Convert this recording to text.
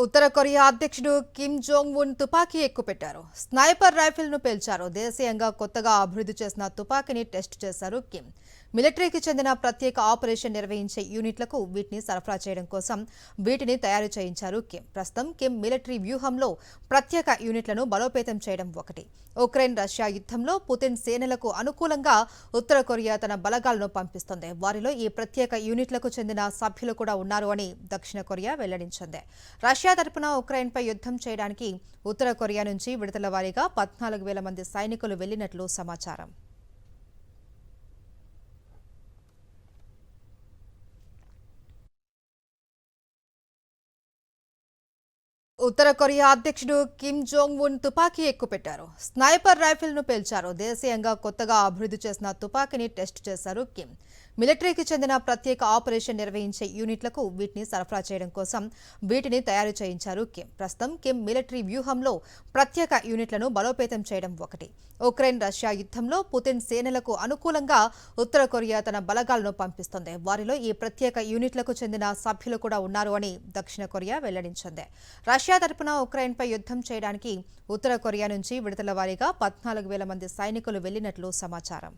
ఉత్తర Korea అధ్యక్షుడు Kim Jong Un తుపాకీ ఎక్కుపెట్టారు. Sniper రైఫిల్ను పేల్చారు. దేశీయంగా కొత్తగా అభివృద్ధి చేసిన తుపాకీని టెస్ట్ చేశారు కిమ్. మిలిటరీకి చెందిన ప్రత్యేక ఆపరేషన్ నిర్వహించే యూనిట్లకు వీటిని సరఫరా చేయడం కోసం వీటిని తయారు చేయించారు కిమ్. ప్రస్తుతం కిమ్ మిలిటరీ వ్యూహంలో ప్రత్యేక యూనిట్లను బలోపేతం చేయడం ఒకటి. ఉక్రెయిన్ రష్యా యుద్ధంలో పుతిన్ సేనలకు అనుకూలంగా ఉత్తర కొరియా తన బలగాలను పంపిస్తోంది. వారిలో ఈ ప్రత్యేక యూనిట్లకు చెందిన సభ్యులు కూడా ఉన్నారు అని దక్షిణ కొరియా వెల్లడించింది. రష్యా తరపున ఉక్రెయిన్పై యుద్ధం చేయడానికి ఉత్తర కొరియా నుంచి విడతల వారీగా 14,000 మంది సైనికులు వెళ్లినట్లు సమాచారం. ఉత్తర కొరియా అధ్యక్షుడు కిమ్ జోంగ్ ఉన్ తుపాకీ ఎక్కుపెట్టారు. స్నైపర్ రైఫిల్ను పేల్చారు. దేశీయంగా కొత్తగా అభివృద్ధి చేసిన తుపాకీని టెస్ట్ చేశారు కిమ్. మిలిటరీకి చెందిన ప్రత్యేక ఆపరేషన్ నిర్వహించే యూనిట్లకు వీటిని సరఫరా చేయడం కోసం వీటిని తయారు చేయించారు కిమ్. ప్రస్తుతం కిమ్ మిలిటరీ వ్యూహంలో ప్రత్యేక యూనిట్లను బలోపేతం చేయడం ఒకటి. ఉక్రెయిన్ రష్యా యుద్ధంలో పుతిన్ సేనలకు అనుకూలంగా ఉత్తర కొరియా తన బలగాలను పంపిస్తోంది. వారిలో ఈ ప్రత్యేక యూనిట్లకు చెందిన సభ్యులు కూడా ఉన్నారు అని దక్షిణ కొరియా వెల్లడించింది. రష్యా తరపున ఉక్రెయిన్పై యుద్ధం చేయడానికి ఉత్తర కొరియా నుంచి విడతల వారీగా 14,000 మంది సైనికులు వెళ్లినట్లు సమాచారం.